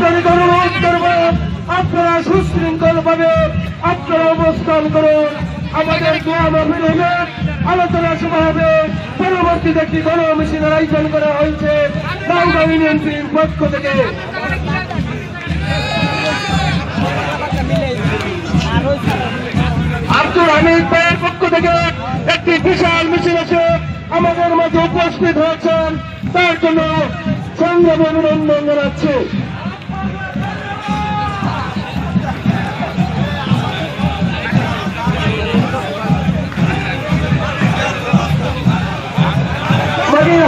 আপনাদের অনুরোধ করব, আপনারা সুশৃঙ্খল ভাবে আপনারা অবস্থান করুন। আমাদের দোয়া মাহফিল হবে, আলোচনা সভা হবে, পরবর্তীতে একটি গণমিছিলের আয়োজন করা হয়েছে নওগাঁ ইউনিয়নের পক্ষ থেকে। আব্দুল হামিদ ভাইয়ের পক্ষ থেকে একটি বিশাল মিছিল আছে আমাদের মাঝে উপস্থিত হয়েছেন, তার জন্য সংগ্রামী অভিনন্দন জানাচ্ছি।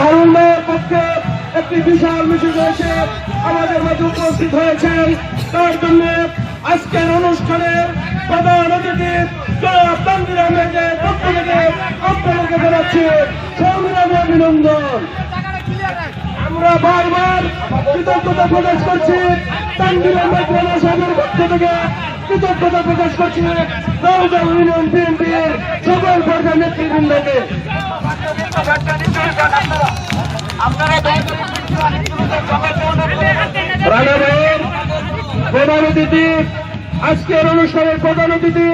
হারুন ভাইয়ের পক্ষে একটি বিশাল মিছিল রয়েছে আমাদের মাঝে উপস্থিত হয়েছেন, তার জন্য আজকের অনুষ্ঠানের প্রধান অতিথি তানভীর আহমেদের পক্ষ থেকে আপনাদেরকে জানাচ্ছি সংগ্রামী অভিনন্দন। আমরা বারবার কৃতজ্ঞতা প্রকাশ করছি তানভীর আহমেদ রানা সাহেবের পক্ষ থেকে, কৃতজ্ঞতা প্রকাশ করছি নওগাঁ ইউনিয়ন বিএনপির সকল পর্যায়ের নেতৃবৃন্দকে। রানা ভাইয়ের প্রধান অতিথি, আজকের অনুষ্ঠানের প্রধান অতিথি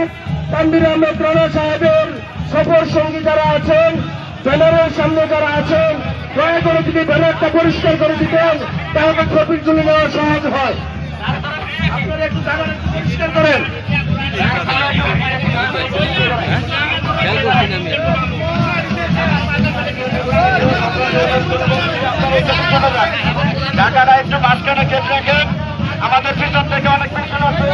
তানভীর আহমেদ রানা সাহেবের সফর সঙ্গী যারা আছেন, ব্যানারের সামনে যারা আছেন, দয়া করে যদি ব্যানারটা পরিষ্কার করে দিতেন তাহলে ছবির তুলে নেওয়া সহজ হয়। আপনারা একটু জায়গাটা পরিষ্কার করেন। ঢাকাটা একটু মাঝখানে কেটে রাখেন, আমাদের পিছন থেকে অনেক পিছন আছে।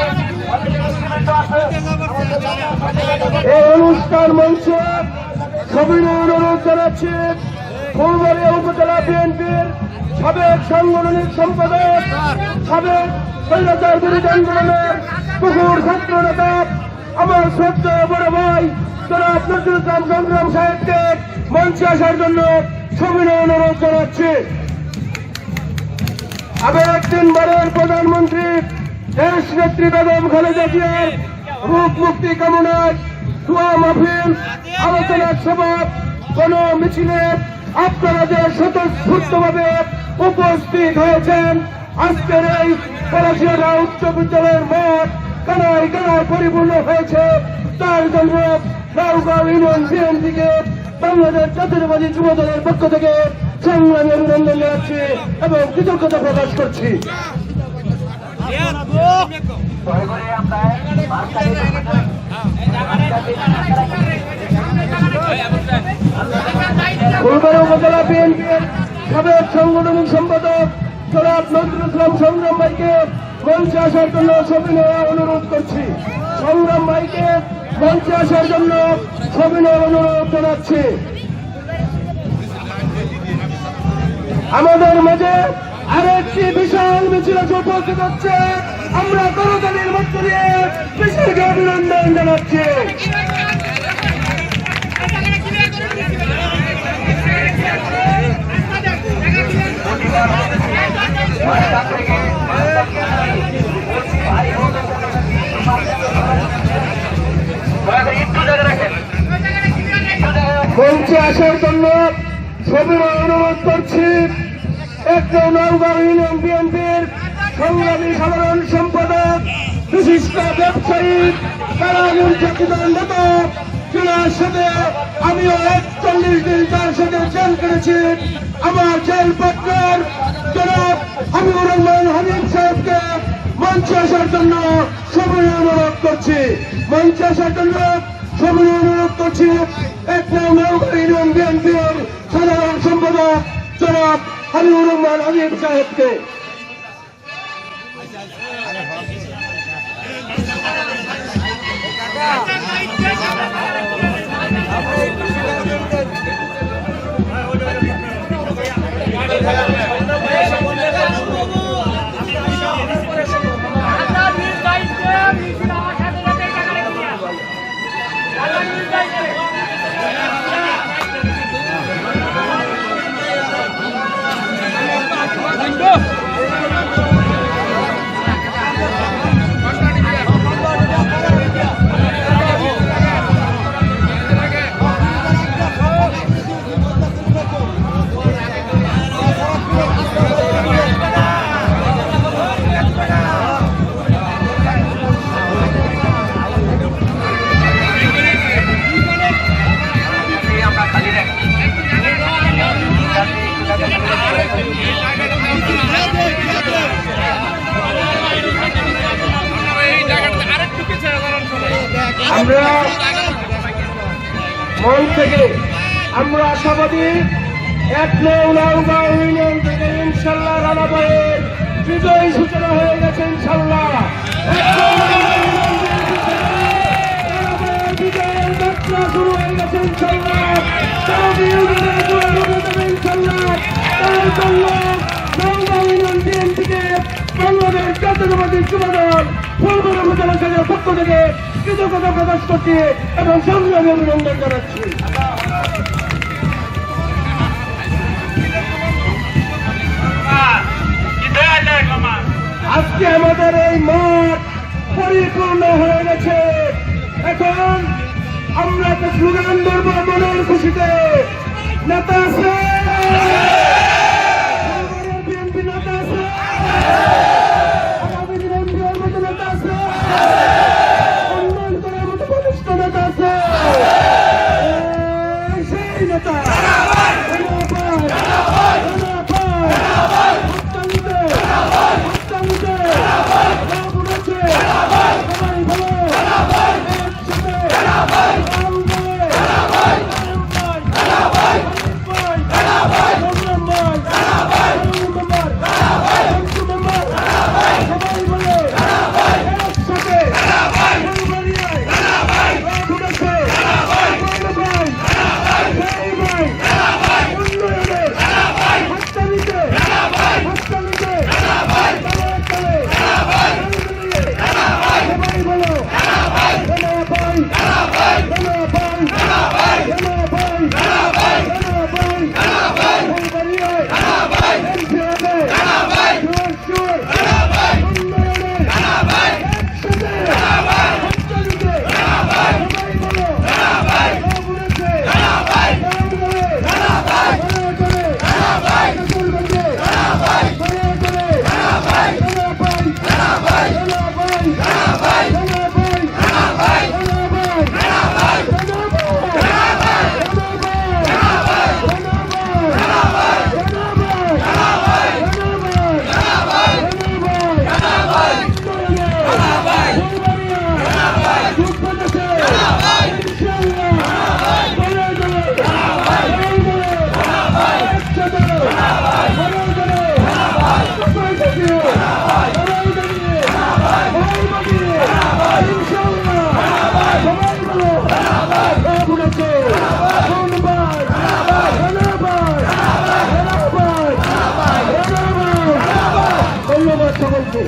এই অনুষ্ঠান মঞ্চে সবিনয় অনুরোধ জানাচ্ছি ফুলবাড়িয়া উপজেলা বিএনপির সাবেক সাংগঠনিক সম্পাদক, সাবেক স্বৈরাচার বিরোধী আন্দোলনের পুকুর ছাত্র নেতা আমার শ্রদ্ধেয় বড় ভাই জনাব নজরুল ইসলাম সংগ্রাম সাহেবকে মঞ্চে আসার জন্য সবিনয় অনুরোধ জানাচ্ছি। আবার 3 বারের প্রধানমন্ত্রী দেশ নেত্রী বেগম খালেদা জিয়ার রূপ মুক্তি কামনায় দোয়া মাহফিল, আলোচনা সভা, কোন মিছিলে আপনারা যে স্বতঃস্ফূর্তভাবে উপস্থিত হয়েছেন, আজকের এই পলাশিয়া উচ্চ বিদ্যালয়ের মাঠ কানায় কানায় পরিপূর্ণ হয়েছে, তার জন্য নওগাঁ ইউনিয়ন বিএনপিকে বাংলাদেশ জাতীয়তাবাদী যুব দলের পক্ষ থেকে সংগ্রামী অভিনন্দন জানাচ্ছি এবং কৃতজ্ঞতা প্রকাশ করছি। ফুলবাড়িয়া উপজেলা বিএনপির সাবেক সাংগঠনিক সম্পাদক জনাব নজরুল ইসলাম সংগ্রাম ভাইকে মঞ্চে আসার জন্য সবিনয় অনুরোধ করছি। সংগ্রাম ভাইকে মঞ্চে আসার জন্য সবিনয় অনুরোধ জানাচ্ছি। আমাদের মাঝে আরেকটি বিশাল মিছিল উপস্থিত হচ্ছে, আমরা করতালির মধ্য দিয়ে মিছিলকে অভিনন্দন জানাচ্ছি। মঞ্চে আসার জন্য সবিনয় অনুরোধ করছি নওগাঁ ইউনিয়ন বিএনপির সংগ্রামী সাধারণ সম্পাদক, বিশিষ্ট ব্যবসায়ী, কারাগার জাতীয় নেতা, যার সাথে আমিও 41 দিন তার সাথে জেল করেছি, আমার জেল পার্টনার জনাব হাবিবুর রহমান হাবিব সাহেবকে মঞ্চে আসার জন্য সবিনয় অনুরোধ করছি। মঞ্চে আসার জন্য সবিনয় অনুরোধ করছি নওগাঁ ইউনিয়ন বিএনপির সাধারণ সম্পাদক জনাব হাবিবুর রহমান হাবিব সাহেবকে। আমরা মন থেকে আমরা আশাবাদী ১ নওগাঁ ইউনিয়ন থেকে ইনশাল্লাহ রানাবাইয়ের বিজয়ী সূচনা হয়ে গেছে ইনশাল্লাহ। বিজয়ের যাত্রা শুরু হয়ে গেছে ইনশাল্লাহ। ইনশাল্লাহ তার জন্য নওগাঁ ইউনিয়ন বিএনপিকে বাংলাদেশ জাতীয়তাবাদী যুবদল ফুলবাড়ি উপজেলা শাখার পক্ষ থেকে কৃতজ্ঞতা প্রকাশ করছি এবং সংগ্রামী অভিনন্দন জানাচ্ছি। আজকে আমাদের এই মাঠ পরিপূর্ণ হয়ে গেছে। এখন আমরা একটা স্লোগান ধরবো মনের খুশিতে। নেতা আছে, বিএনপি নেতা আছে, আগামী দিনে এমপির মতো নেতা আছে, উন্নয়ন করার মতো প্রতিষ্ঠ নেতা আছে, সেই নেতা ধন্যবাদ সকলকে।